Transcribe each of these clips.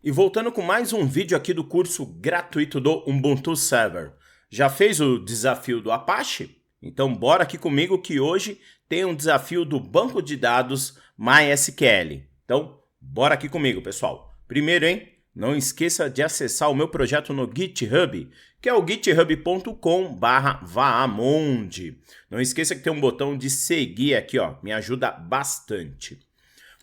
E voltando com mais um vídeo aqui do curso gratuito do Ubuntu Server. Já fez o desafio do Apache? Então bora aqui comigo que hoje tem um desafio do banco de dados MySQL. Então bora aqui comigo, pessoal. Primeiro, não esqueça de acessar o meu projeto no GitHub, que é o github.com/vaamonde. Não esqueça que tem um botão de seguir aqui, me ajuda bastante.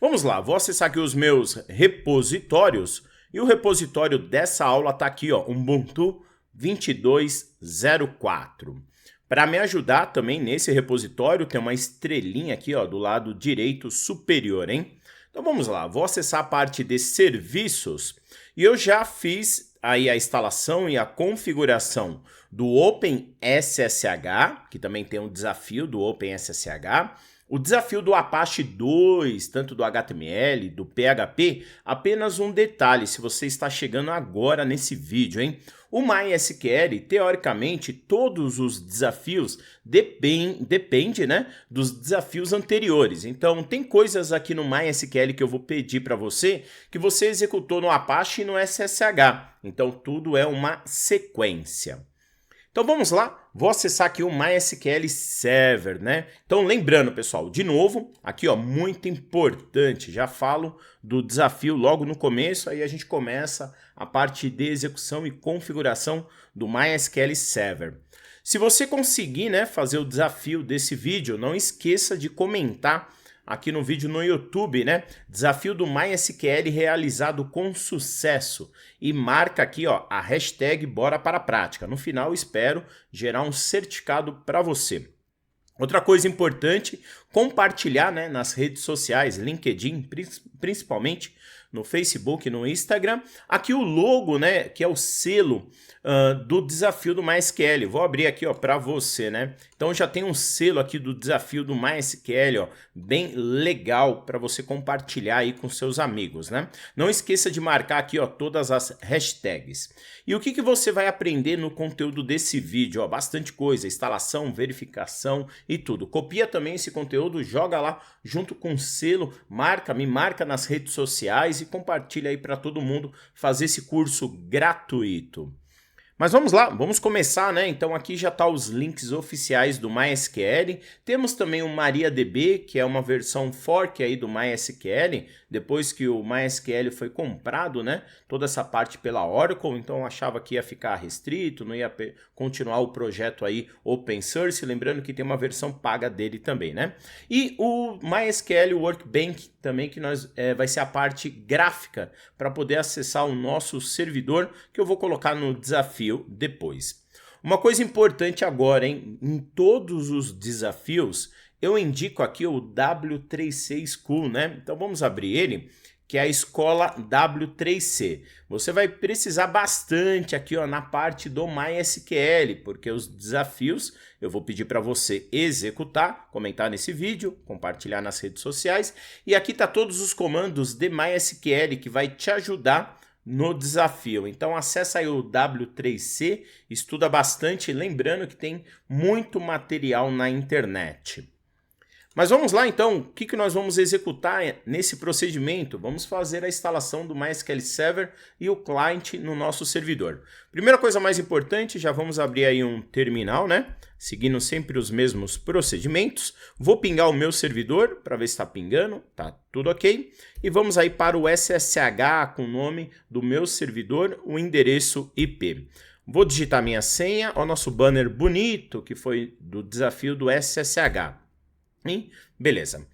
Vamos lá, vou acessar aqui os meus repositórios e o repositório dessa aula está aqui, Ubuntu 22.04. Para me ajudar também nesse repositório tem uma estrelinha aqui do lado direito superior, Então vamos lá, vou acessar a parte de serviços e eu já fiz aí a instalação e a configuração do OpenSSH, que também tem um desafio do OpenSSH. O desafio do Apache 2, tanto do HTML, do PHP, apenas um detalhe, se você está chegando agora nesse vídeo, O MySQL, teoricamente, todos os desafios dependem, dos desafios anteriores. Então, tem coisas aqui no MySQL que eu vou pedir para você, que você executou no Apache e no SSH. Então, tudo é uma sequência. Então vamos lá, vou acessar aqui o MySQL Server, Então lembrando, pessoal, de novo, aqui muito importante, já falo do desafio logo no começo, aí a gente começa a parte de execução e configuração do MySQL Server. Se você conseguir, fazer o desafio desse vídeo, não esqueça de comentar aqui no vídeo no YouTube, Desafio do MySQL realizado com sucesso. E marca aqui, a hashtag Bora para a Prática. No final, espero gerar um certificado para você. Outra coisa importante, compartilhar nas redes sociais, LinkedIn, principalmente no Facebook, no Instagram. Aqui o logo, que é o selo do desafio do MySQL. Vou abrir aqui para você, Então já tem um selo aqui do desafio do MySQL, bem legal para você compartilhar aí com seus amigos, Não esqueça de marcar aqui, todas as hashtags. E o que você vai aprender no conteúdo desse vídeo? Bastante coisa, instalação, verificação e tudo. Copia também esse conteúdo, joga lá junto com o selo, me marca nas redes sociais e compartilha aí para todo mundo fazer esse curso gratuito. Mas vamos lá, vamos começar, Então aqui já tá os links oficiais do MySQL. Temos também o MariaDB, que é uma versão fork aí do MySQL, depois que o MySQL foi comprado, Toda essa parte pela Oracle, então eu achava que ia ficar restrito, não ia continuar o projeto aí open source, lembrando que tem uma versão paga dele também, E o MySQL Workbench também, que vai ser a parte gráfica para poder acessar o nosso servidor, que eu vou colocar no desafio depois. Uma coisa importante agora, em todos os desafios, eu indico aqui o W3C School, Então vamos abrir ele, que é a escola W3C. Você vai precisar bastante aqui na parte do MySQL, porque os desafios eu vou pedir para você executar, comentar nesse vídeo, compartilhar nas redes sociais, e aqui tá todos os comandos de MySQL que vai te ajudar no desafio. Então acessa aí o W3C, estuda bastante, lembrando que tem muito material na internet. Mas vamos lá então, o que nós vamos executar nesse procedimento? Vamos fazer a instalação do MySQL Server e o client no nosso servidor. Primeira coisa mais importante, já vamos abrir aí um terminal, Seguindo sempre os mesmos procedimentos. Vou pingar o meu servidor para ver se está pingando, tá tudo ok. E vamos aí para o SSH com o nome do meu servidor, o endereço IP. Vou digitar minha senha, o nosso banner bonito que foi do desafio do SSH. Beleza.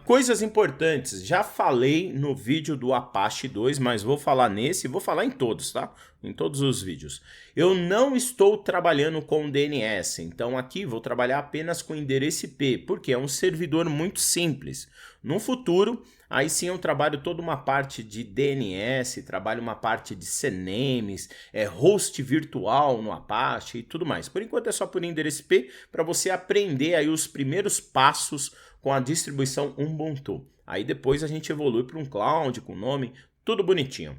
Coisas importantes, já falei no vídeo do Apache 2, mas vou falar nesse e vou falar em todos, tá? Em todos os vídeos. Eu não estou trabalhando com DNS, então aqui vou trabalhar apenas com endereço IP, porque é um servidor muito simples. No futuro, aí sim eu trabalho toda uma parte de DNS, trabalho uma parte de CNAMEs, host virtual no Apache e tudo mais. Por enquanto é só por endereço IP, para você aprender aí os primeiros passos com a distribuição Ubuntu. Aí depois a gente evolui para um cloud com nome, tudo bonitinho.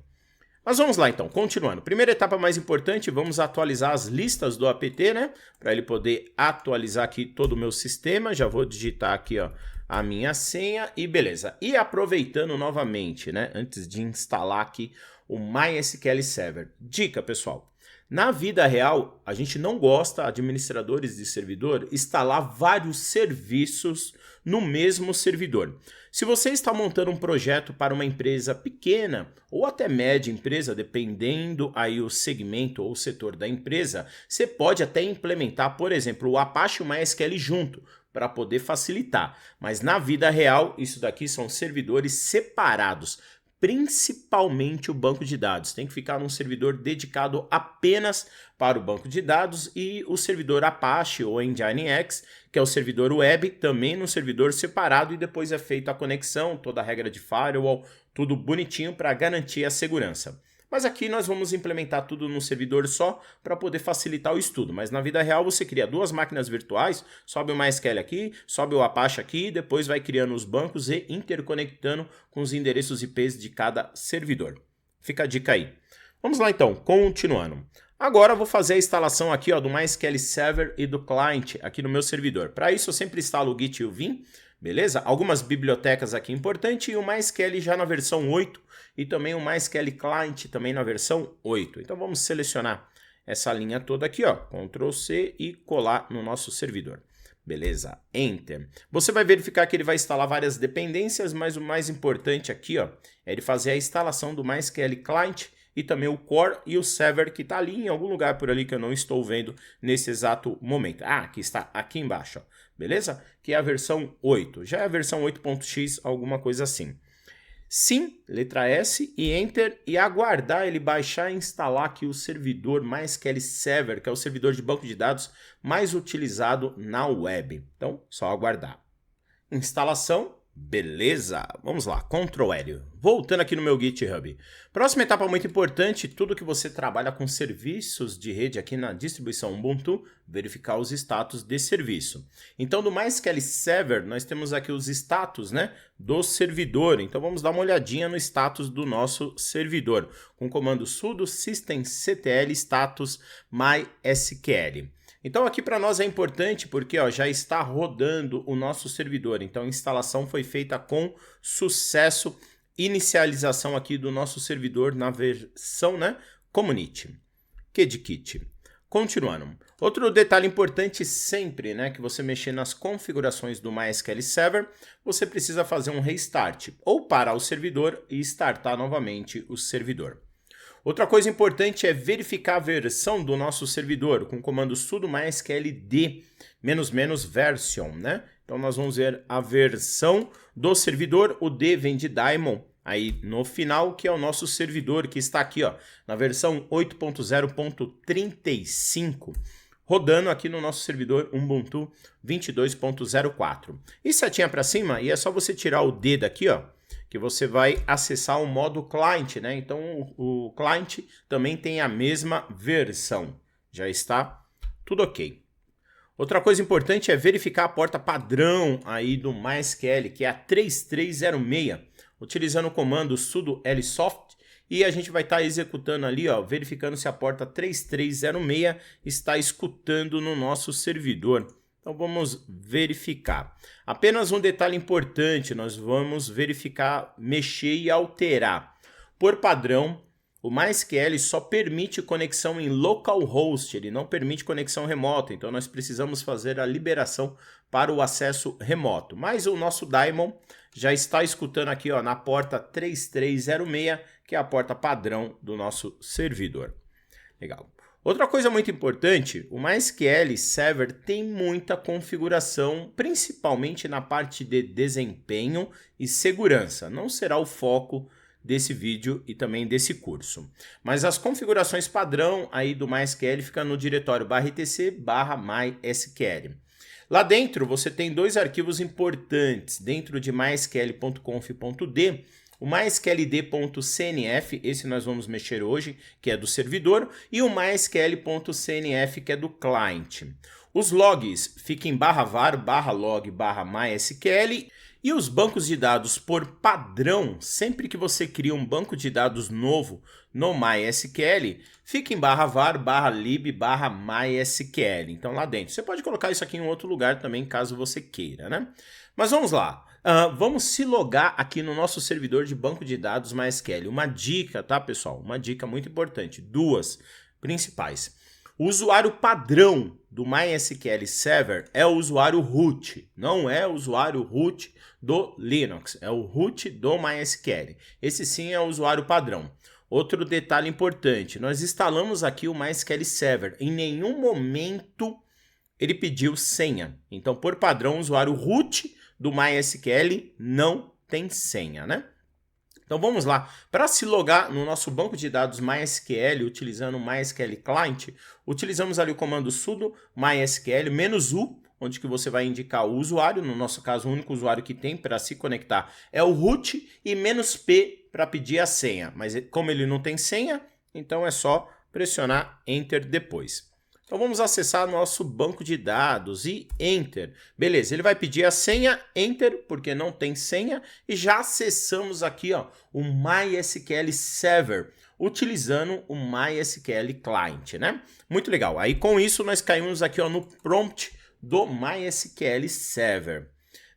Mas vamos lá então, continuando. Primeira etapa mais importante, vamos atualizar as listas do apt, né? Para ele poder atualizar aqui todo o meu sistema. Já vou digitar aqui, ó, a minha senha e beleza. E aproveitando novamente, né? Antes de instalar aqui o MySQL Server. Dica, pessoal. Na vida real, a gente não gosta, administradores de servidor, instalar vários serviços no mesmo servidor. Se você está montando um projeto para uma empresa pequena ou até média empresa, dependendo aí o segmento ou o setor da empresa, você pode até implementar, por exemplo, o Apache e o MySQL junto, para poder facilitar. Mas na vida real, isso daqui são servidores separados. Principalmente o banco de dados. Tem que ficar num servidor dedicado apenas para o banco de dados e o servidor Apache ou Nginx, que é o servidor web, também num servidor separado e depois é feita a conexão, toda a regra de firewall, tudo bonitinho para garantir a segurança. Mas aqui nós vamos implementar tudo num servidor só para poder facilitar o estudo. Mas na vida real você cria duas máquinas virtuais, sobe o MySQL aqui, sobe o Apache aqui, depois vai criando os bancos e interconectando com os endereços IPs de cada servidor. Fica a dica aí. Vamos lá então, continuando. Agora eu vou fazer a instalação aqui, ó, do MySQL Server e do client aqui no meu servidor. Para isso eu sempre instalo o Git e o Vim. Beleza? Algumas bibliotecas aqui importantes e o MySQL já na versão 8 e também o MySQL Client também na versão 8. Então vamos selecionar essa linha toda aqui, ó, Ctrl C e colar no nosso servidor. Beleza? Enter. Você vai verificar que ele vai instalar várias dependências, mas o mais importante aqui, ó, é ele fazer a instalação do MySQL Client e também o Core e o Server que está ali em algum lugar por ali que eu não estou vendo nesse exato momento. Ah, aqui está, aqui embaixo, ó. Beleza? Que é a versão 8. Já é a versão 8.x, alguma coisa assim. Sim, letra S e Enter e aguardar ele baixar e instalar aqui o servidor MySQL Server, que é o servidor de banco de dados mais utilizado na web. Então, só aguardar. Instalação. Beleza, vamos lá, Ctrl L. Voltando aqui no meu GitHub. Próxima etapa muito importante, tudo que você trabalha com serviços de rede aqui na distribuição Ubuntu, verificar os status de serviço. Então, do MySQL Server, nós temos aqui os status, né, do servidor. Então, vamos dar uma olhadinha no status do nosso servidor, com o comando sudo systemctl status mysql. Então aqui para nós é importante porque ó, já está rodando o nosso servidor. Então a instalação foi feita com sucesso. Inicialização aqui do nosso servidor na versão, né, Community. KDKit. Continuando. Outro detalhe importante sempre, né, que você mexer nas configurações do MySQL Server, você precisa fazer um restart ou parar o servidor e startar novamente o servidor. Outra coisa importante é verificar a versão do nosso servidor com o comando sudo mysql d --version, né? Então nós vamos ver a versão do servidor, o D vem de daemon aí no final, que é o nosso servidor que está aqui, ó, na versão 8.0.35, rodando aqui no nosso servidor Ubuntu 22.04. E setinha para cima, e é só você tirar o D daqui, ó, que você vai acessar o modo client, né? Então o client também tem a mesma versão. Já está tudo ok. Outra coisa importante é verificar a porta padrão aí do MySQL, que é a 3306, utilizando o comando sudo lsoft, e a gente vai estar executando ali, ó, verificando se a porta 3306 está escutando no nosso servidor. Então vamos verificar. Apenas um detalhe importante, nós vamos verificar, mexer e alterar. Por padrão, o MySQL só permite conexão em localhost, ele não permite conexão remota, então nós precisamos fazer a liberação para o acesso remoto. Mas o nosso daemon já está escutando aqui, ó, na porta 3306, que é a porta padrão do nosso servidor. Legal. Outra coisa muito importante, o MySQL Server tem muita configuração, principalmente na parte de desempenho e segurança. Não será o foco desse vídeo e também desse curso. Mas as configurações padrão aí do MySQL ficam no diretório /etc/mysql. Lá dentro você tem dois arquivos importantes dentro de mysql.conf.d. O mysqld.cnf, esse nós vamos mexer hoje, que é do servidor, e o mysql.cnf, que é do client. Os logs fiquem /var, /log, /mysql, E os bancos de dados por padrão, sempre que você cria um banco de dados novo no MySQL, fica em /var, /lib, /mysql. Então lá dentro. Você pode colocar isso aqui em outro lugar também, caso você queira, né? Mas vamos lá. Vamos se logar aqui no nosso servidor de banco de dados MySQL. Uma dica, tá, pessoal? Uma dica muito importante. Duas principais. O usuário padrão do MySQL Server é o usuário root, não é o usuário root do Linux, é o root do MySQL. Esse sim é o usuário padrão. Outro detalhe importante, nós instalamos aqui o MySQL Server, em nenhum momento ele pediu senha. Então, por padrão, o usuário root do MySQL não tem senha, né? Então vamos lá, para se logar no nosso banco de dados MySQL utilizando o MySQL Client, utilizamos ali o comando sudo MySQL -u, onde que você vai indicar o usuário, no nosso caso o único usuário que tem para se conectar é o root, e -p para pedir a senha, mas como ele não tem senha, então é só pressionar Enter depois. Então vamos acessar nosso banco de dados e Enter. Beleza, ele vai pedir a senha, Enter, porque não tem senha, e já acessamos aqui ó, o MySQL Server, utilizando o MySQL Client, né? Muito legal. Aí com isso nós caímos aqui ó, no prompt do MySQL Server.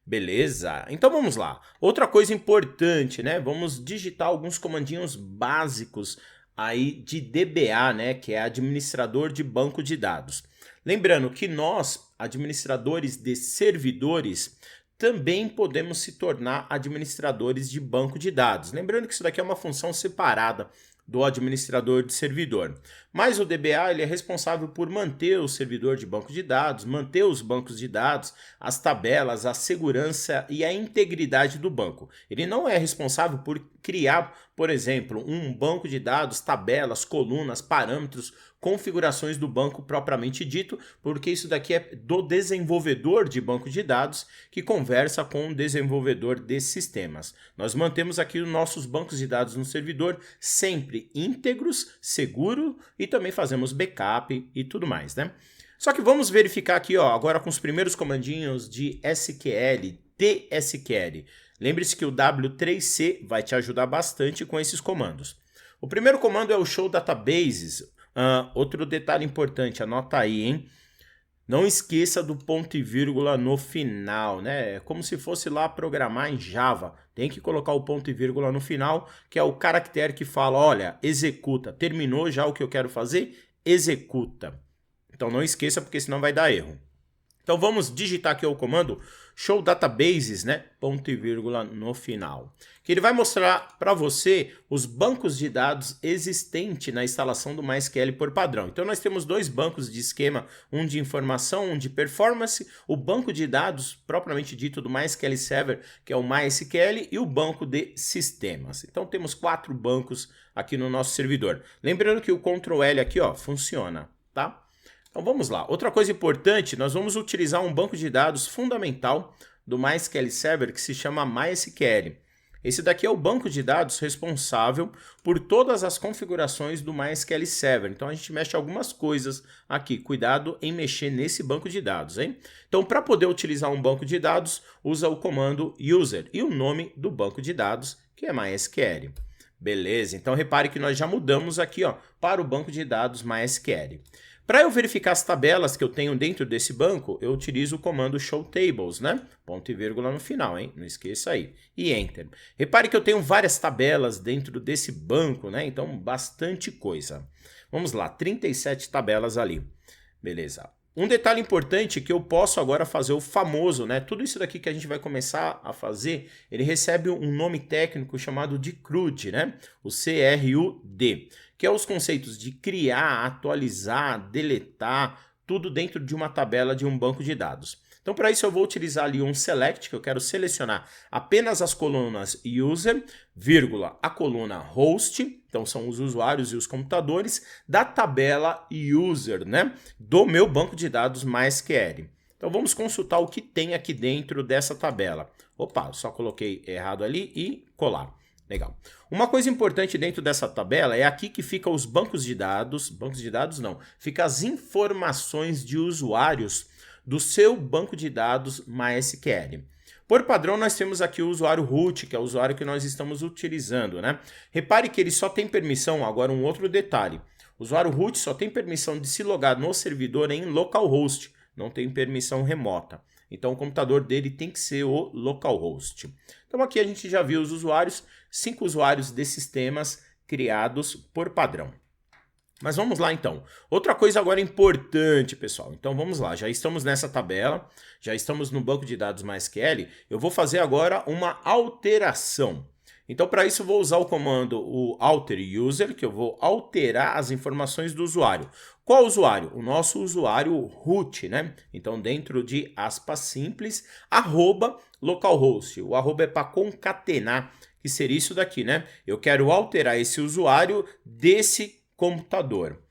Beleza? Então vamos lá. Outra coisa importante, né? Vamos digitar alguns comandinhos básicos aí de DBA, né, que é administrador de banco de dados. Lembrando que nós, administradores de servidores, também podemos se tornar administradores de banco de dados. Lembrando que isso daqui é uma função separada do administrador de servidor. Mas o DBA ele é responsável por manter o servidor de banco de dados, manter os bancos de dados, as tabelas, a segurança e a integridade do banco. Ele não é responsável por criar, por exemplo, um banco de dados, tabelas, colunas, parâmetros, configurações do banco propriamente dito, porque isso daqui é do desenvolvedor de banco de dados que conversa com o desenvolvedor de sistemas. Nós mantemos aqui os nossos bancos de dados no servidor sempre íntegros, seguro e também fazemos backup e tudo mais, né? Só que vamos verificar aqui, ó, agora com os primeiros comandinhos de SQL, TSQL. Lembre-se que o W3C vai te ajudar bastante com esses comandos. O primeiro comando é o show databases. Outro detalhe importante, anota aí, hein? Não esqueça do ponto e vírgula no final, né? É como se fosse lá programar em Java. Tem que colocar o ponto e vírgula no final, que é o caractere que fala, olha, executa. Terminou já o que eu quero fazer? Executa. Então não esqueça, porque senão vai dar erro. Então vamos digitar aqui o comando show databases, né? Ponto e vírgula no final. Que ele vai mostrar para você os bancos de dados existentes na instalação do MySQL por padrão. Então nós temos dois bancos de esquema, um de informação, um de performance, o banco de dados propriamente dito do MySQL Server, que é o MySQL, e o banco de sistemas. Então temos 4 bancos aqui no nosso servidor. Lembrando que o Ctrl L aqui, ó, funciona, tá? Então vamos lá. Outra coisa importante, nós vamos utilizar um banco de dados fundamental do MySQL Server que se chama MySQL. Esse daqui é o banco de dados responsável por todas as configurações do MySQL Server. Então a gente mexe algumas coisas aqui. Cuidado em mexer nesse banco de dados, hein? Então para poder utilizar um banco de dados, usa o comando user e o nome do banco de dados, que é MySQL. Beleza, então repare que nós já mudamos aqui ó, para o banco de dados MySQL. Para eu verificar as tabelas que eu tenho dentro desse banco, eu utilizo o comando show tables, né? Ponto e vírgula no final, hein? Não esqueça aí. E Enter. Repare que eu tenho várias tabelas dentro desse banco, né? Então, bastante coisa. Vamos lá, 37 tabelas ali. Beleza. Um detalhe importante é que eu posso agora fazer o famoso, né? Tudo isso daqui que a gente vai começar a fazer, ele recebe um nome técnico chamado de CRUD, né? O CRUD, que é os conceitos de criar, atualizar, deletar, tudo dentro de uma tabela de um banco de dados. Então, para isso eu vou utilizar ali um select, que eu quero selecionar apenas as colunas user, vírgula, a coluna host, então são os usuários e os computadores, da tabela user, né, do meu banco de dados MySQL. Então vamos consultar o que tem aqui dentro dessa tabela. Opa, só coloquei errado ali e colar. Legal. Uma coisa importante dentro dessa tabela é aqui que fica os bancos de dados não, fica as informações de usuários do seu banco de dados MySQL. Por padrão, nós temos aqui o usuário root, que é o usuário que nós estamos utilizando, né? Repare que ele só tem permissão, agora um outro detalhe. O usuário root só tem permissão de se logar no servidor em localhost, não tem permissão remota. Então o computador dele tem que ser o localhost. Então aqui a gente já viu os usuários, 5 usuários desses sistemas criados por padrão. Mas vamos lá então. Outra coisa agora importante, pessoal. Então vamos lá, já estamos nessa tabela, já estamos no banco de dados MySQL. Eu vou fazer agora uma alteração. Então para isso eu vou usar o comando o alter user, que eu vou alterar as informações do usuário. Qual usuário? O nosso usuário root, né? Então dentro de aspas simples, arroba localhost. O arroba é para concatenar, que seria isso daqui, né? Eu quero alterar esse usuário desse computador.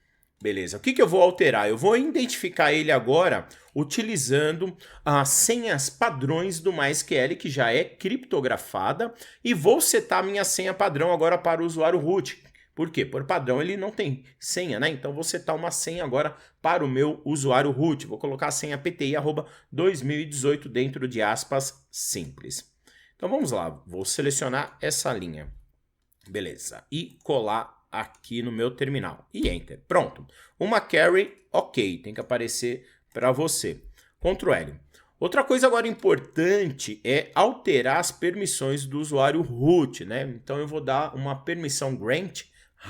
Beleza, o que eu vou alterar? Eu vou identificar ele agora utilizando as senhas padrões do MySQL, que já é criptografada, e vou setar minha senha padrão agora para o usuário root. Por quê? Por padrão ele não tem senha, né? Então vou setar uma senha agora para o meu usuário root. Vou colocar a senha pti@2018 dentro de aspas simples. Então vamos lá, vou selecionar essa linha. Beleza, e colar aqui no meu terminal. E Enter. Pronto. Uma carry, ok. Tem que aparecer para você. Ctrl L. Outra coisa agora importante é alterar as permissões do usuário root, né? Então eu vou dar uma permissão grant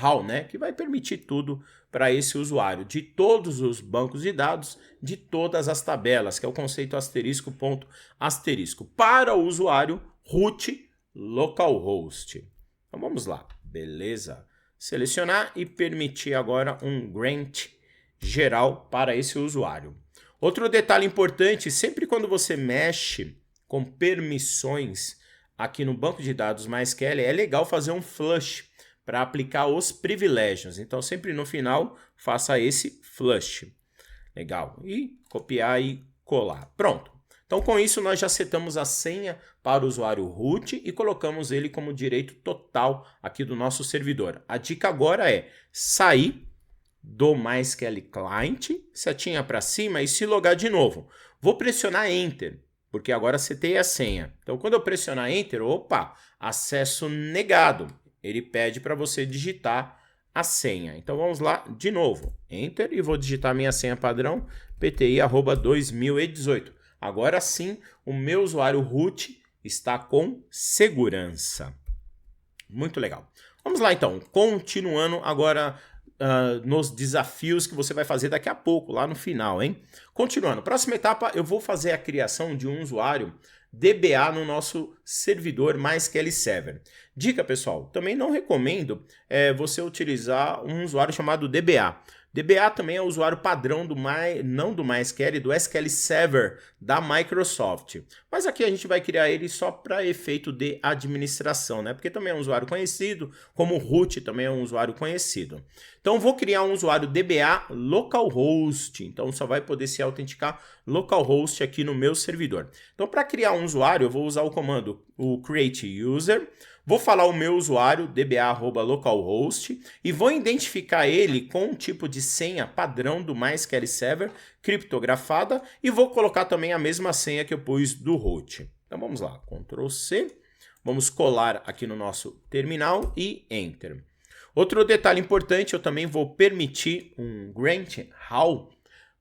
how, né? Que vai permitir tudo para esse usuário de todos os bancos de dados, de todas as tabelas, que é o conceito asterisco ponto asterisco, para o usuário root localhost. Então vamos lá. Beleza. Selecionar e permitir agora um grant geral para esse usuário. Outro detalhe importante, sempre quando você mexe com permissões aqui no banco de dados MySQL, é legal fazer um flush para aplicar os privilégios. Então sempre no final faça esse flush. Legal. E copiar e colar. Pronto. Então, com isso, nós já setamos a senha para o usuário root e colocamos ele como direito total aqui do nosso servidor. A dica agora é sair do MySQL Client, setinha para cima e se logar de novo. Vou pressionar Enter, porque agora setei a senha. Então, quando eu pressionar Enter, opa, acesso negado. Ele pede para você digitar a senha. Então, vamos lá de novo. Enter e vou digitar minha senha padrão, pti@2018. Agora sim, o meu usuário root está com segurança. Muito legal. Vamos lá então, continuando agora nos desafios que você vai fazer daqui a pouco, lá no final, hein? Continuando, próxima etapa eu vou fazer a criação de um usuário DBA no nosso servidor MySQL Server. Dica, pessoal, também não recomendo você utilizar um usuário chamado DBA. DBA também é o usuário padrão não do MySQL, do SQL Server da Microsoft. Mas aqui a gente vai criar ele só para efeito de administração, né? Porque também é um usuário conhecido, como o root também é um usuário conhecido. Então vou criar um usuário DBA localhost. Então só vai poder se autenticar localhost aqui no meu servidor. Então para criar um usuário eu vou usar o comando o create user. Vou falar o meu usuário, dba@localhost, e vou identificar ele com um tipo de senha padrão do MySQL Server, criptografada, e vou colocar também a mesma senha que eu pus do root. Então vamos lá, Ctrl C, vamos colar aqui no nosso terminal e Enter. Outro detalhe importante, eu também vou permitir um grant how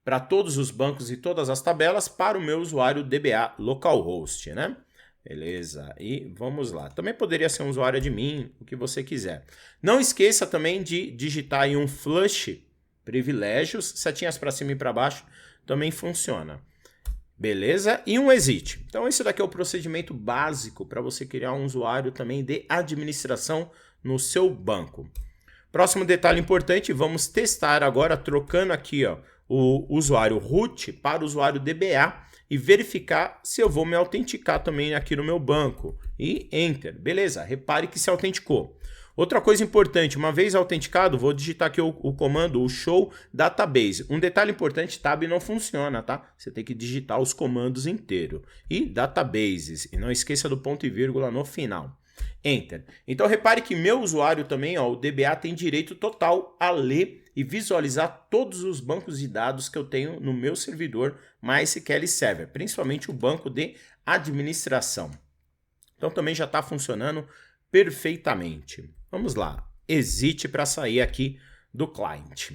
para todos os bancos e todas as tabelas para o meu usuário DBA localhost, né? Beleza, e vamos lá. Também poderia ser um usuário admin, o que você quiser. Não esqueça também de digitar aí um flush privilégios, setinhas para cima e para baixo, também funciona. Beleza? E um exit. Então esse daqui é o procedimento básico para você criar um usuário também de administração no seu banco. Próximo detalhe importante, vamos testar agora trocando aqui ó, o usuário root para o usuário DBA e verificar se eu vou me autenticar também aqui no meu banco. E Enter. Beleza, repare que se autenticou. Outra coisa importante, uma vez autenticado, vou digitar aqui o comando, o show database. Um detalhe importante, tab não funciona, tá? Você tem que digitar os comandos inteiro. E databases, e não esqueça do ponto e vírgula no final. Enter. Então repare que meu usuário também, ó, o DBA, tem direito total a ler e visualizar todos os bancos de dados que eu tenho no meu servidor MySQL Server, principalmente o banco de administração. Então também já está funcionando perfeitamente. Vamos lá, exit para sair aqui do client.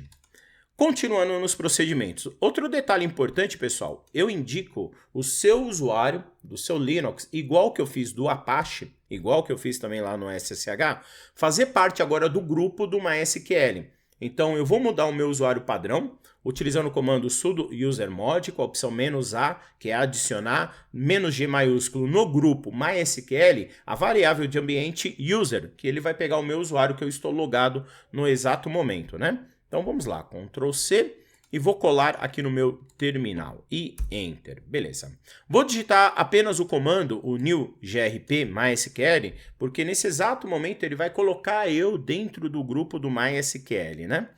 Continuando nos procedimentos. Outro detalhe importante, pessoal, eu indico o seu usuário do seu Linux, igual que eu fiz do Apache, igual que eu fiz também lá no SSH, fazer parte agora do grupo do MySQL. Então eu vou mudar o meu usuário padrão, utilizando o comando sudo usermod com a opção "-a", que é adicionar "-g" maiúsculo no grupo MySQL, a variável de ambiente user, que ele vai pegar o meu usuário que eu estou logado no exato momento, né? Então vamos lá, Ctrl C e vou colar aqui no meu terminal e Enter, beleza. Vou digitar apenas o comando, o new grp MySQL, porque nesse exato momento ele vai colocar eu dentro do grupo do MySQL, né?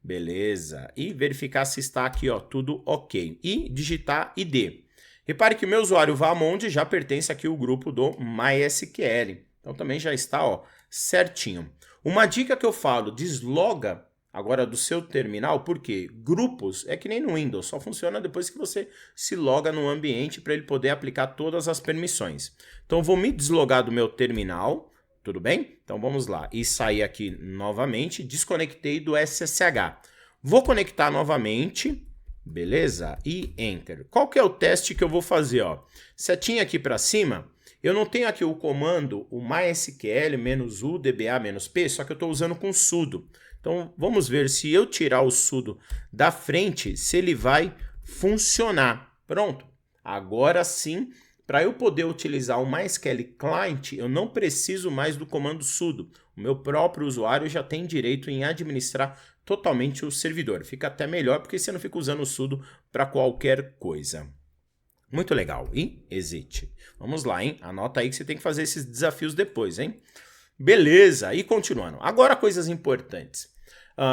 Beleza, e verificar se está aqui, ó, tudo ok. E digitar ID. Repare que o meu usuário Vamonde já pertence aqui ao grupo do MySQL. Então também já está, ó, certinho. Uma dica que eu falo, desloga agora do seu terminal, porque grupos é que nem no Windows, só funciona depois que você se loga no ambiente para ele poder aplicar todas as permissões. Então vou me deslogar do meu terminal, tudo bem? Então vamos lá, e sair aqui novamente, desconectei do SSH. Vou conectar novamente, beleza? E Enter. Qual que é o teste que eu vou fazer? Ó? Setinha aqui para cima, eu não tenho aqui o comando, o MySQL -u dba-p, só que eu estou usando com sudo. Então, vamos ver se eu tirar o sudo da frente, se ele vai funcionar. Pronto. Agora sim, para eu poder utilizar o MySQL Client, eu não preciso mais do comando sudo. O meu próprio usuário já tem direito em administrar totalmente o servidor. Fica até melhor, porque você não fica usando o sudo para qualquer coisa. Muito legal. E exit. Vamos lá, hein? Anota aí que você tem que fazer esses desafios depois, hein? Beleza. E continuando. Agora, coisas importantes.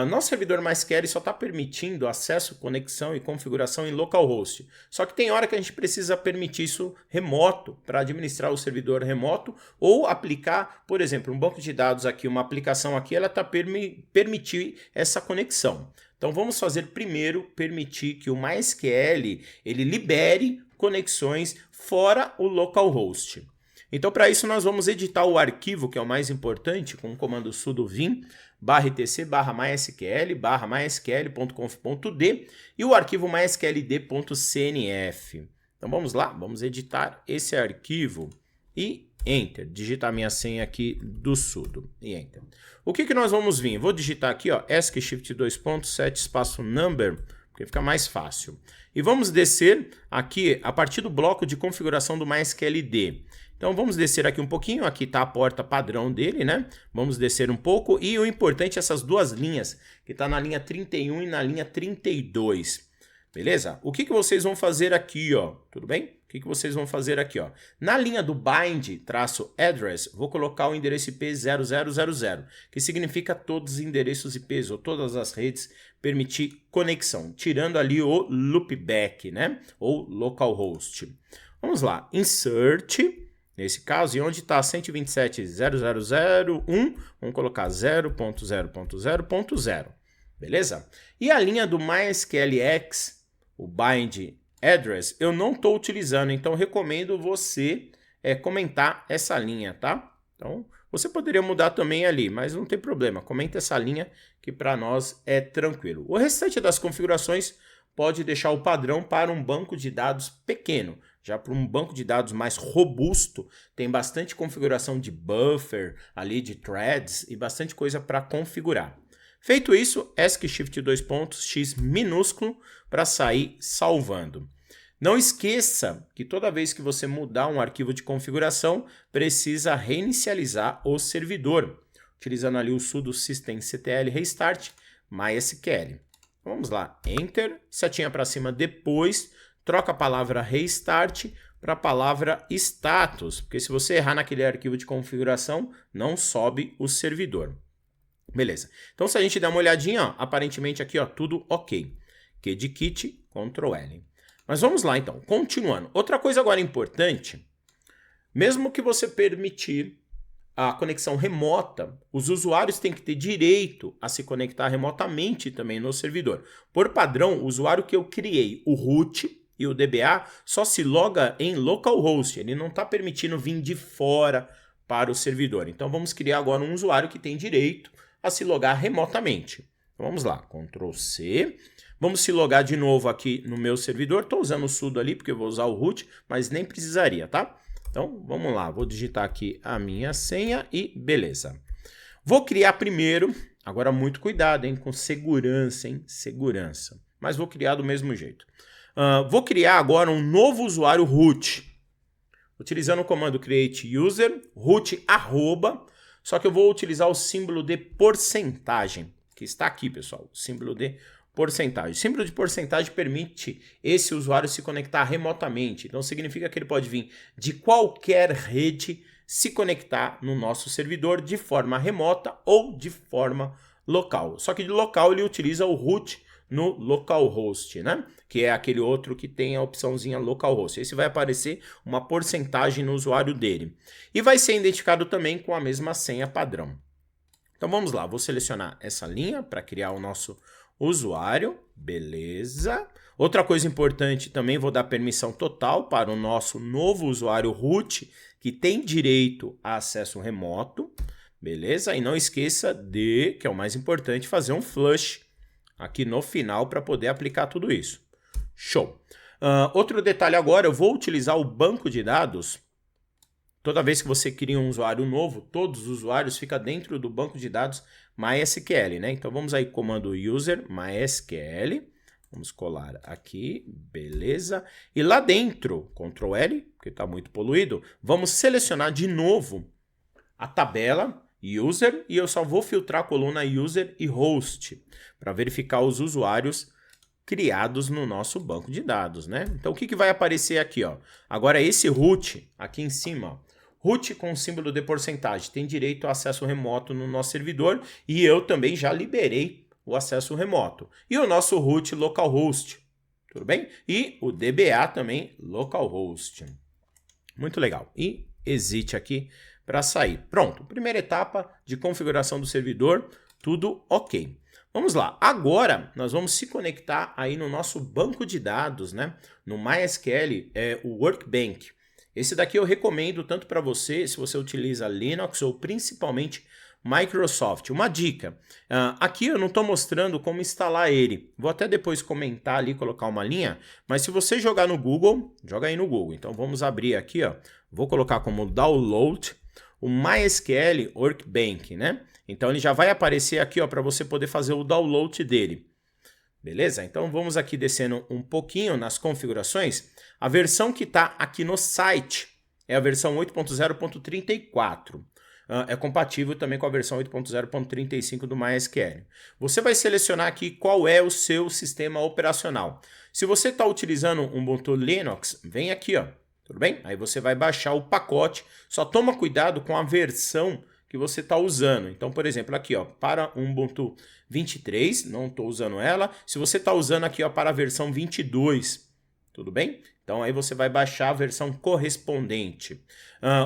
Nosso servidor MySQL só está permitindo acesso, conexão e configuração em localhost. Só que tem hora que a gente precisa permitir isso remoto, para administrar o servidor remoto, ou aplicar, por exemplo, um banco de dados aqui, uma aplicação aqui, ela está permitir essa conexão. Então vamos fazer primeiro, permitir que o MySQL ele libere conexões fora o localhost. Então para isso nós vamos editar o arquivo, que é o mais importante, com o comando sudo vim /etc/mysql/mysql.conf.d e o arquivo mysqld.cnf. Então vamos lá, vamos editar esse arquivo e Enter. Digitar minha senha aqui do sudo e Enter. O que nós vamos vir? Vou digitar aqui, ó, ESC SHIFT 2.7 espaço number, porque fica mais fácil. E vamos descer aqui a partir do bloco de configuração do MySQLD. Então vamos descer aqui um pouquinho, aqui está a porta padrão dele, né? Vamos descer um pouco e o importante é essas duas linhas, que está na linha 31 e na linha 32. Beleza? O que vocês vão fazer aqui, ó? Tudo bem? O que vocês vão fazer aqui, ó? Na linha do bind-address, vou colocar o endereço IP 0000, que significa todos os endereços IPs ou todas as redes permitir conexão, tirando ali o loopback, né? Ou localhost. Vamos lá, insert, nesse caso, e onde está 127.0.0.1, vamos colocar 0.0.0.0, beleza? E a linha do MySQLX, o bind address, eu não estou utilizando, então recomendo você comentar essa linha, tá? Então, você poderia mudar também ali, mas não tem problema, comenta essa linha que para nós é tranquilo. O restante das configurações pode deixar o padrão para um banco de dados pequeno. Já para um banco de dados mais robusto, tem bastante configuração de buffer, ali de threads e bastante coisa para configurar. Feito isso, ESC SHIFT 2.x minúsculo para sair salvando. Não esqueça que toda vez que você mudar um arquivo de configuração, precisa reinicializar o servidor, utilizando ali o sudo systemctl restart MySQL. Vamos lá, Enter, setinha para cima depois, troca a palavra restart para a palavra status, porque se você errar naquele arquivo de configuração, não sobe o servidor. Beleza. Então, se a gente der uma olhadinha, ó, aparentemente aqui, ó, tudo ok. Kdkit, Ctrl L. Mas vamos lá, então. Continuando. Outra coisa agora importante, mesmo que você permitir a conexão remota, os usuários têm que ter direito a se conectar remotamente também no servidor. Por padrão, o usuário que eu criei, o root, e o DBA só se loga em localhost, ele não está permitindo vir de fora para o servidor. Então vamos criar agora um usuário que tem direito a se logar remotamente. Então vamos lá, Ctrl C. Vamos se logar de novo aqui no meu servidor. Estou usando o sudo ali porque eu vou usar o root, mas nem precisaria, tá? Então vamos lá, vou digitar aqui a minha senha e beleza. Vou criar primeiro, agora muito cuidado, hein, com segurança, hein, segurança. Mas vou criar do mesmo jeito. Vou criar agora um novo usuário root. Utilizando o comando create user, root arroba, só que eu vou utilizar o símbolo de porcentagem, que está aqui, pessoal, o símbolo de porcentagem. O símbolo de porcentagem permite esse usuário se conectar remotamente. Então significa que ele pode vir de qualquer rede se conectar no nosso servidor de forma remota ou de forma local. Só que de local ele utiliza o root no localhost, né? Que é aquele outro que tem a opçãozinha localhost. Esse vai aparecer uma porcentagem no usuário dele. E vai ser identificado também com a mesma senha padrão. Então vamos lá, vou selecionar essa linha para criar o nosso usuário, beleza. Outra coisa importante também, vou dar permissão total para o nosso novo usuário root, que tem direito a acesso remoto, beleza? E não esqueça de, que é o mais importante, fazer um flush aqui no final para poder aplicar tudo isso. Show! Outro detalhe agora, eu vou utilizar o banco de dados. Toda vez que você cria um usuário novo, todos os usuários ficam dentro do banco de dados MySQL, né? Então vamos aí, comando user MySQL. Vamos colar aqui, beleza. E lá dentro, Ctrl L, porque está muito poluído, vamos selecionar de novo a tabela user e eu só vou filtrar a coluna user e host para verificar os usuários criados no nosso banco de dados, né? Então o que vai aparecer aqui, ó? Agora esse root aqui em cima, ó, root com símbolo de porcentagem tem direito a acesso remoto no nosso servidor e eu também já liberei o acesso remoto. E o nosso root localhost, tudo bem? E o DBA também localhost. Muito legal. E exit aqui para sair. Pronto, primeira etapa de configuração do servidor, tudo ok. Vamos lá, agora nós vamos se conectar aí no nosso banco de dados, né? No MySQL, o Workbench. Esse daqui eu recomendo tanto para você, se você utiliza Linux ou principalmente Microsoft. Uma dica, aqui eu não estou mostrando como instalar ele. Vou até depois comentar ali, colocar uma linha, mas se você jogar no Google, joga aí no Google. Então vamos abrir aqui, ó. Vou colocar como download o MySQL Workbench, né? Então ele já vai aparecer aqui, ó, para você poder fazer o download dele. Beleza? Então vamos aqui descendo um pouquinho nas configurações. A versão que está aqui no site é a versão 8.0.34. É compatível também com a versão 8.0.35 do MySQL. Você vai selecionar aqui qual é o seu sistema operacional. Se você está utilizando um Ubuntu Linux, vem aqui, ó. Tudo bem? Aí você vai baixar o pacote. Só toma cuidado com a versão que você está usando. Então, por exemplo, aqui, ó, para o Ubuntu 23, não estou usando ela. Se você está usando aqui, ó, para a versão 22, tudo bem? Então, aí você vai baixar a versão correspondente.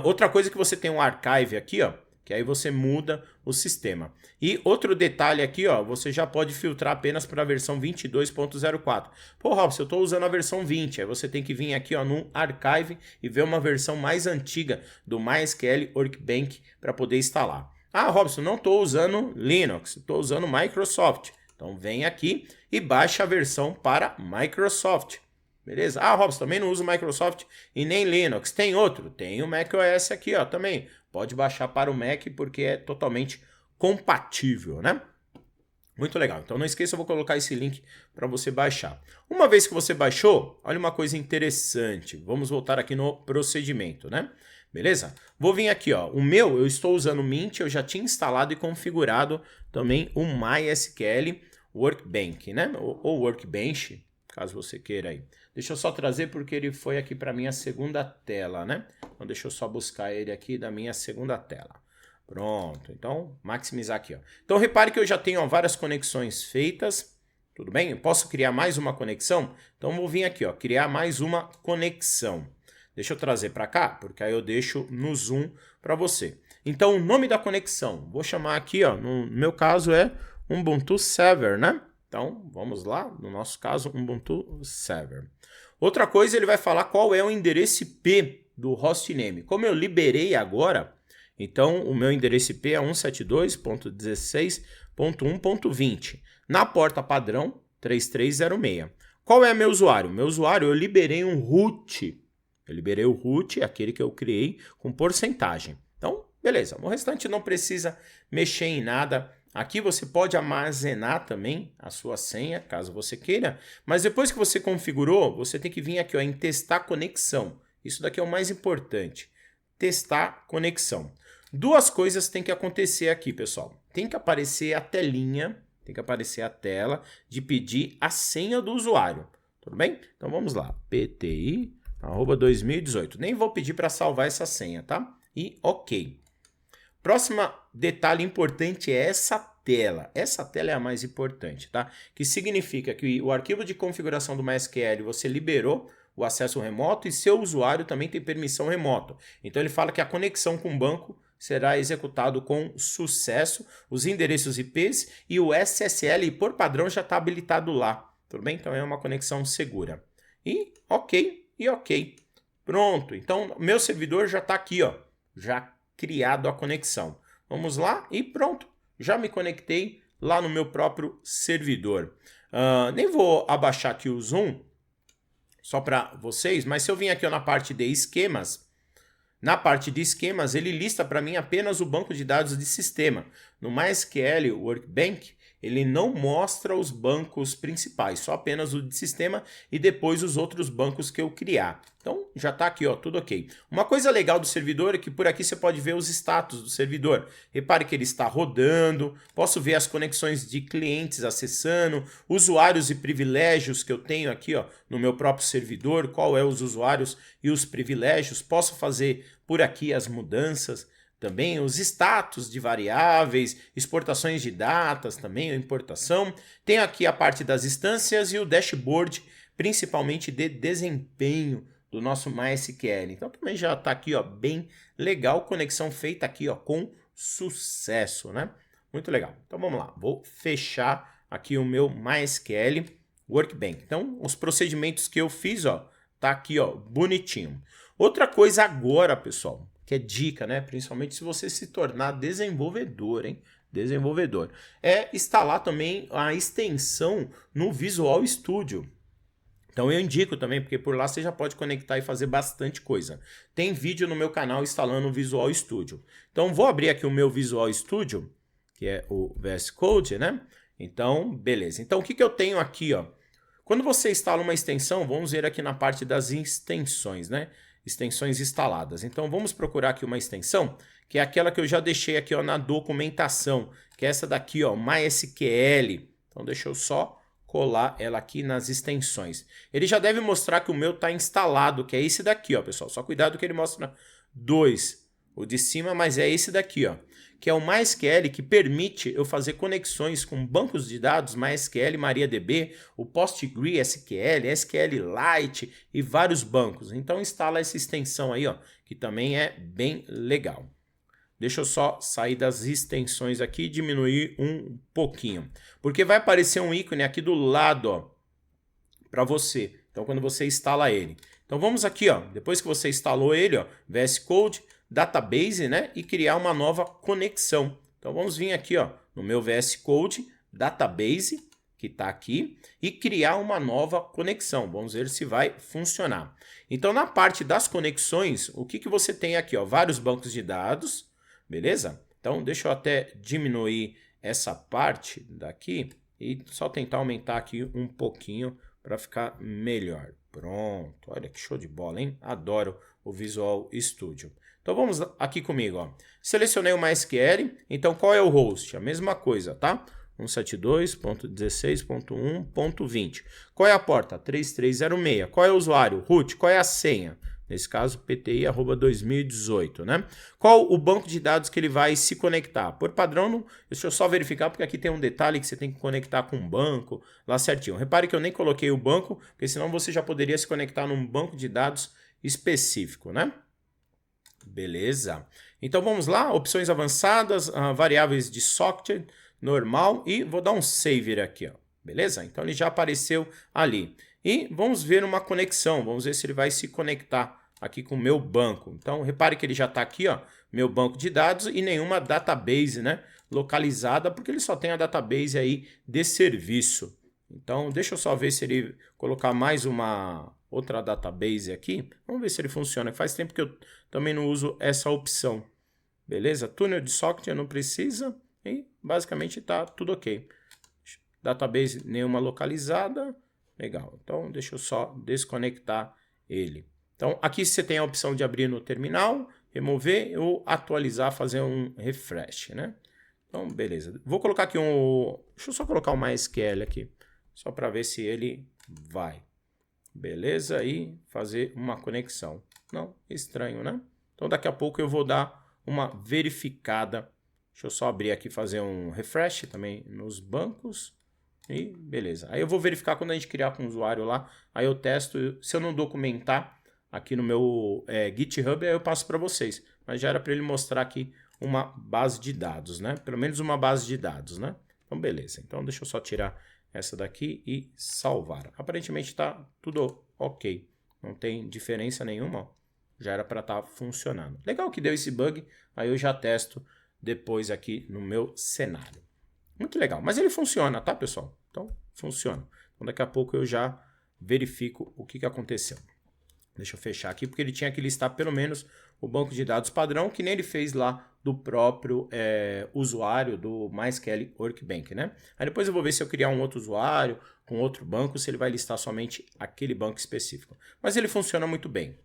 Outra coisa que você tem um archive aqui, ó, que aí você muda o sistema. E outro detalhe aqui, ó, você já pode filtrar apenas para a versão 22.04. Pô, Robson, eu estou usando a versão 20. Aí você tem que vir aqui, ó, no Archive e ver uma versão mais antiga do MySQL Workbench para poder instalar. Ah, Robson, não estou usando Linux, estou usando Microsoft. Então vem aqui e baixa a versão para Microsoft. Beleza? Ah, Robson, também não uso Microsoft e nem Linux. Tem outro? Tem o macOS aqui, ó, também. Pode baixar para o Mac porque é totalmente compatível, né? Muito legal. Então não esqueça, eu vou colocar esse link para você baixar. Uma vez que você baixou, olha uma coisa interessante. Vamos voltar aqui no procedimento, né? Beleza? Vou vir aqui, ó. O meu, eu estou usando o Mint, eu já tinha instalado e configurado também o MySQL Workbench, né? Ou Workbench, caso você queira aí. Deixa eu só trazer porque ele foi aqui para minha segunda tela, né? Então deixa eu só buscar ele aqui da minha segunda tela. Pronto, então maximizar aqui, ó. Então repare que eu já tenho, ó, várias conexões feitas, tudo bem? Eu posso criar mais uma conexão? Então vou vir aqui, ó, criar mais uma conexão. Deixa eu trazer para cá, porque aí eu deixo no zoom para você. Então o nome da conexão, vou chamar aqui, ó, no meu caso é Ubuntu Server, né? Então, vamos lá, no nosso caso, Ubuntu Server. Outra coisa, ele vai falar qual é o endereço IP do hostname. Como eu liberei agora, então o meu endereço IP é 172.16.1.20. Na porta padrão, 3306. Qual é meu usuário? Meu usuário, eu liberei um root. Eu liberei o root, aquele que eu criei, com porcentagem. Então, beleza. O restante não precisa mexer em nada. Aqui você pode armazenar também a sua senha, caso você queira. Mas depois que você configurou, você tem que vir aqui ó, em testar conexão. Isso daqui é o mais importante. Testar conexão. Duas coisas tem que acontecer aqui, pessoal. Tem que aparecer a telinha, tem que aparecer a tela de pedir a senha do usuário. Tudo bem? Então vamos lá. PTI@2018. Nem vou pedir para salvar essa senha, tá? E ok. Próximo detalhe importante é essa tela. Essa tela é a mais importante, tá? Que significa que o arquivo de configuração do MySQL você liberou o acesso remoto e seu usuário também tem permissão remoto. Então ele fala que a conexão com o banco será executado com sucesso, os endereços IPs e o SSL por padrão já está habilitado lá. Tudo bem? Então é uma conexão segura. E ok. Pronto. Então meu servidor já está aqui, ó. Já criado a conexão. Vamos lá e pronto. Já me conectei lá no meu próprio servidor. Nem vou abaixar aqui o zoom só para vocês, mas se eu vim aqui ó, na parte de esquemas, na parte de esquemas ele lista para mim apenas o banco de dados de sistema. No MySQL Workbench ele não mostra os bancos principais, só apenas o de sistema e depois os outros bancos que eu criar. Então já está aqui, ó, tudo ok. Uma coisa legal do servidor é que por aqui você pode ver os status do servidor. Repare que ele está rodando, posso ver as conexões de clientes acessando, usuários e privilégios que eu tenho aqui ó, no meu próprio servidor, qual é os usuários e os privilégios, posso fazer por aqui as mudanças. Também os status de variáveis, exportações de datas também, a importação. Tem aqui a parte das instâncias e o dashboard, principalmente de desempenho do nosso MySQL. Então também já está aqui ó, bem legal, conexão feita aqui ó, com sucesso, né? Muito legal. Então vamos lá, vou fechar aqui o meu MySQL Workbench. Então os procedimentos que eu fiz, ó, tá aqui ó, bonitinho. Outra coisa agora, pessoal, que é dica, né? Principalmente se você se tornar desenvolvedor, hein? Desenvolvedor. É instalar também a extensão no Visual Studio. Então eu indico também, porque por lá você já pode conectar e fazer bastante coisa. Tem vídeo no meu canal instalando o Visual Studio. Então vou abrir aqui o meu Visual Studio, que é o VS Code, né? Então, beleza. Então o que eu tenho aqui, ó? Quando você instala uma extensão, vamos ver aqui na parte das extensões, né? Extensões instaladas. Então vamos procurar aqui uma extensão, que é aquela que eu já deixei aqui ó, na documentação, que é essa daqui, ó, MySQL. Então deixa eu só colar ela aqui nas extensões. Ele já deve mostrar que o meu está instalado, que é esse daqui, ó, pessoal. Só cuidado que ele mostra dois, o de cima, mas é esse daqui, ó, que é o MySQL, que permite eu fazer conexões com bancos de dados MySQL, MariaDB, o PostgreSQL, SQLite e vários bancos. Então instala essa extensão aí, ó, que também é bem legal. Deixa eu só sair das extensões aqui e diminuir um pouquinho, porque vai aparecer um ícone aqui do lado, ó, para você. Então quando você instala ele. Então vamos aqui, ó, depois que você instalou ele, ó, VS Code, Database, né? E criar uma nova conexão. Então vamos vir aqui, ó, no meu VS Code, Database, que está aqui, e criar uma nova conexão. Vamos ver se vai funcionar. Então na parte das conexões, o que você tem aqui, ó? Vários bancos de dados, beleza? Então deixa eu até diminuir essa parte daqui e só tentar aumentar aqui um pouquinho para ficar melhor. Pronto, olha que show de bola, hein? Adoro o Visual Studio. Então vamos aqui comigo, ó. Selecionei o MySQL, então qual é o host? A mesma coisa, tá? 172.16.1.20. Qual é a porta? 3306. Qual é o usuário? Root. Qual é a senha? Nesse caso, PTI@2018, né? Qual o banco de dados que ele vai se conectar? Por padrão, não, deixa eu só verificar, porque aqui tem um detalhe que você tem que conectar com um banco lá certinho. Repare que eu nem coloquei o banco, porque senão você já poderia se conectar num banco de dados específico, né? Beleza. Então vamos lá, opções avançadas, variáveis de socket, normal, e vou dar um save aqui, ó. Beleza? Então ele já apareceu ali. E vamos ver uma conexão, vamos ver se ele vai se conectar aqui com o meu banco. Então repare que ele já está aqui, ó, meu banco de dados e nenhuma database, né, localizada, porque ele só tem a database aí de serviço. Então deixa eu só ver se ele colocar mais uma outra database aqui. Vamos ver se ele funciona. Faz tempo que eu também não uso essa opção. Beleza? Túnel de socket não precisa e basicamente está tudo ok. Database nenhuma localizada. Legal. Então deixa eu só desconectar ele. Então aqui você tem a opção de abrir no terminal, remover ou atualizar, fazer um refresh, né? Então beleza. Vou colocar aqui deixa eu só colocar o MySQL aqui, só para ver se ele vai. Beleza? E fazer uma conexão. Não, estranho, né? Então daqui a pouco eu vou dar uma verificada. Deixa eu só abrir aqui e fazer um refresh também nos bancos. E beleza. Aí eu vou verificar quando a gente criar com o usuário lá. Aí eu testo. Se eu não documentar aqui no meu GitHub, aí eu passo para vocês. Mas já era para ele mostrar aqui uma base de dados, né? Pelo menos uma base de dados, né? Então beleza. Então deixa eu só tirar essa daqui e salvar. Aparentemente está tudo ok. Não tem diferença nenhuma. Ó. Já era para estar funcionando. Legal que deu esse bug. Aí eu já testo depois aqui no meu cenário. Muito legal. Mas ele funciona, tá, pessoal? Então, funciona. Então, daqui a pouco eu já verifico o que aconteceu. Deixa eu fechar aqui, porque ele tinha que listar pelo menos o banco de dados padrão, que nem ele fez lá do próprio usuário do MySQL Workbench, né? Aí depois eu vou ver se eu criar um outro usuário com outro banco, se ele vai listar somente aquele banco específico. Mas ele funciona muito bem.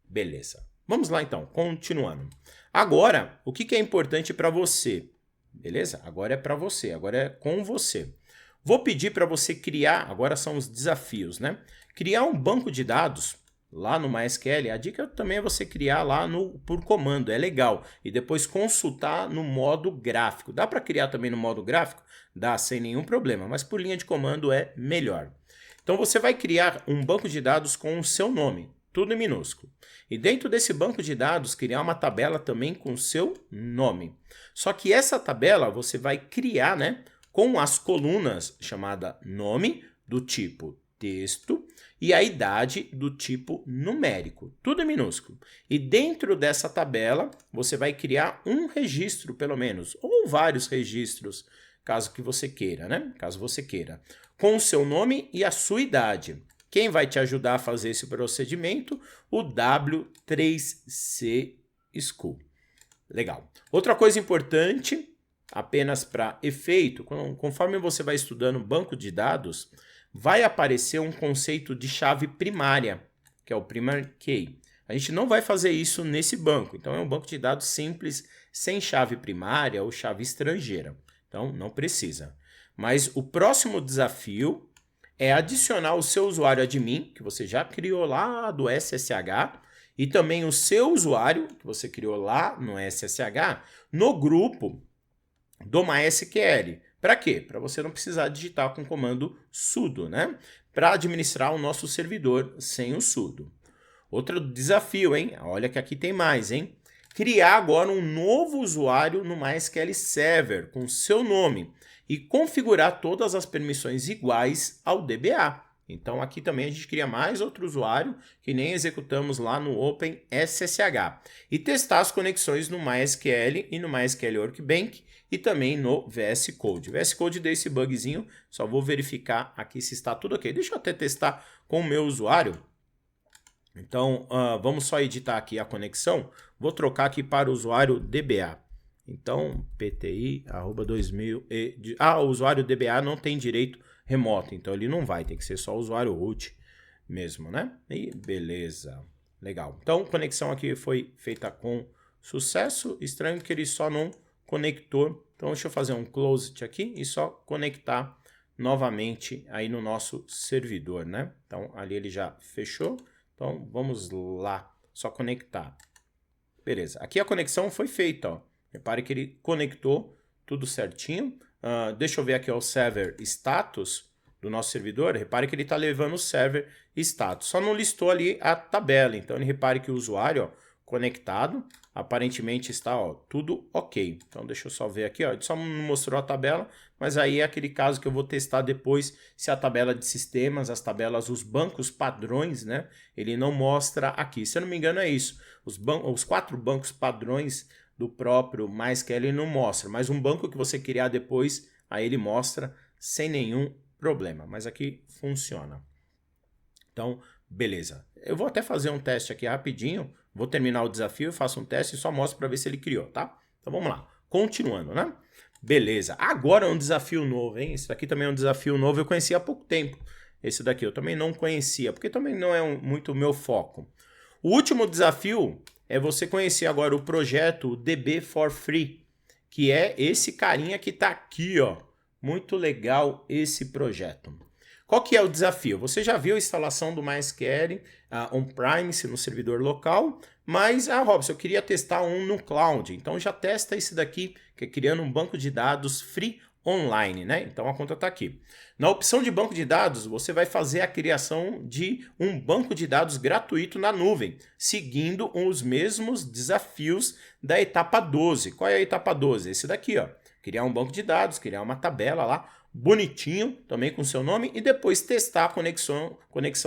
Beleza. Vamos lá, então. Continuando. Agora, o que é importante para você? Beleza? Agora é para você, agora é com você. Vou pedir para você criar, agora são os desafios, né? Criar um banco de dados lá no MySQL. A dica também é você criar lá por comando, é legal. E depois consultar no modo gráfico. Dá para criar também no modo gráfico? Dá, sem nenhum problema, mas por linha de comando é melhor. Então você vai criar um banco de dados com o seu nome, tudo em minúsculo. E dentro desse banco de dados, criar uma tabela também com o seu nome. Só que essa tabela você vai criar, né, com as colunas chamada nome, do tipo texto, e a idade do tipo numérico, tudo em minúsculo. E dentro dessa tabela, você vai criar um registro, pelo menos, ou vários registros, caso que você queira, né? Caso você queira, com o seu nome e a sua idade. Quem vai te ajudar a fazer esse procedimento? O W3C School. Legal. Outra coisa importante, apenas para efeito, conforme você vai estudando banco de dados, vai aparecer um conceito de chave primária, que é o primary key. A gente não vai fazer isso nesse banco, então é um banco de dados simples, sem chave primária ou chave estrangeira. Então não precisa. Mas o próximo desafio é adicionar o seu usuário admin, que você já criou lá do SSH, e também o seu usuário, que você criou lá no SSH, no grupo do MySQL. Para quê? Para você não precisar digitar com o comando sudo, né? Para administrar o nosso servidor sem o sudo. Outro desafio, hein? Olha que aqui tem mais, hein? Criar agora um novo usuário no MySQL Server com seu nome e configurar todas as permissões iguais ao DBA. Então aqui também a gente cria mais outro usuário que nem executamos lá no OpenSSH. E testar as conexões no MySQL e no MySQL Workbench e também no VS Code. O VS Code deu esse bugzinho, só vou verificar aqui se está tudo ok. Deixa eu até testar com o meu usuário. Então vamos só editar aqui a conexão. Vou trocar aqui para o usuário DBA. Então, PTI, @2000 o usuário DBA não tem direito remoto, então ele não vai, tem que ser só o usuário root mesmo, né? E beleza, legal. Então, conexão aqui foi feita com sucesso, estranho que ele só não conectou. Então, deixa eu fazer um close aqui e só conectar novamente aí no nosso servidor, né? Então, ali ele já fechou, então vamos lá, só conectar. Beleza, aqui a conexão foi feita, ó. Repare que ele conectou tudo certinho. Deixa eu ver aqui ó, o server status do nosso servidor. Repare que ele está levando o server status. Só não listou ali a tabela. Então, ele repare que o usuário ó, conectado. aparentemente está, ó, tudo ok. Então deixa eu só ver aqui, ó, ele só me mostrou a tabela, mas aí é aquele caso que eu vou testar depois se a tabela de sistemas, as tabelas, os bancos padrões, né, ele não mostra aqui. Se eu não me engano é isso, os 4 bancos padrões do próprio MySQL ele não mostra, mas um banco que você criar depois, aí ele mostra sem nenhum problema, mas aqui funciona. Então, beleza. Eu vou até fazer um teste aqui rapidinho, vou terminar o desafio, faço um teste e só mostro para ver se ele criou, tá? Então vamos lá, continuando, né? Beleza, agora é um desafio novo, hein? Esse daqui também é um desafio novo, eu conheci há pouco tempo. Esse daqui eu também não conhecia, porque também não é muito o meu foco. O último desafio é você conhecer agora o projeto DB for Free, que é esse carinha que tá aqui, ó. Muito legal esse projeto. Qual que é o desafio? Você já viu a instalação do MySQL on-premise no servidor local, mas, Robson, eu queria testar um no cloud. Então já testa esse daqui, que é criando um banco de dados free online, né? Então a conta está aqui. Na opção de banco de dados, você vai fazer a criação de um banco de dados gratuito na nuvem, seguindo os mesmos desafios da etapa 12. Qual é a etapa 12? Esse daqui, ó. Criar um banco de dados, criar uma tabela lá, bonitinho, também com seu nome, e depois testar a conexão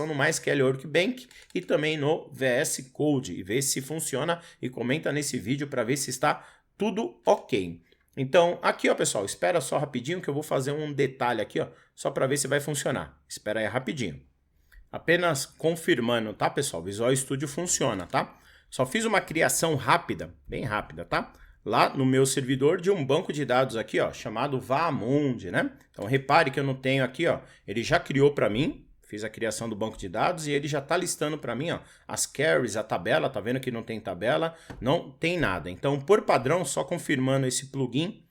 no MySQL Workbench e também no VS Code, e ver se funciona, e comenta nesse vídeo para ver se está tudo ok. Então, aqui, ó, pessoal, espera só rapidinho que eu vou fazer um detalhe aqui, ó, só para ver se vai funcionar. Espera aí rapidinho. Apenas confirmando, tá, pessoal? Visual Studio funciona, tá? Só fiz uma criação rápida, bem rápida, tá? Lá no meu servidor de um banco de dados aqui, ó, chamado Vamund, né? Então, repare que eu não tenho aqui, ó, ele já criou para mim, fiz a criação do banco de dados e ele já está listando para mim, ó, as carries, a tabela, tá vendo que não tem tabela, não tem nada. Então, por padrão, só confirmando esse plugin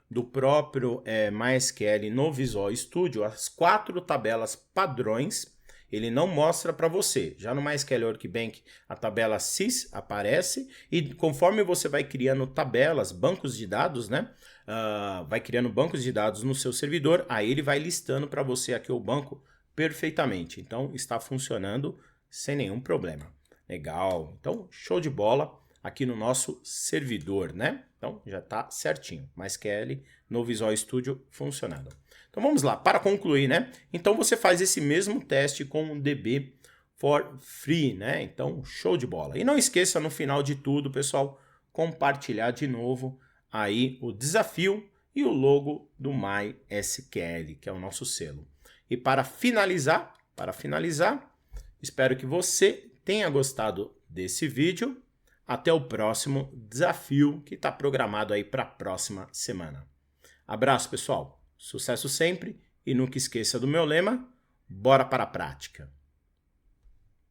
do próprio MySQL no Visual Studio, as 4 tabelas padrões, ele não mostra para você. Já no MySQL Workbench, a tabela sys aparece e conforme você vai criando tabelas, bancos de dados, né? Vai criando bancos de dados no seu servidor, aí ele vai listando para você aqui o banco perfeitamente. Então, está funcionando sem nenhum problema. Legal. Então, show de bola aqui no nosso servidor, né? Então, já está certinho. MySQL no Visual Studio funcionando. Então, vamos lá. Para concluir, né? Então, você faz esse mesmo teste com o DB for Free, né? Então, show de bola. E não esqueça, no final de tudo, pessoal, compartilhar de novo aí o desafio e o logo do MySQL, que é o nosso selo. E para finalizar, espero que você tenha gostado desse vídeo. Até o próximo desafio que está programado aí para a próxima semana. Abraço, pessoal. Sucesso sempre e nunca esqueça do meu lema, bora para a prática.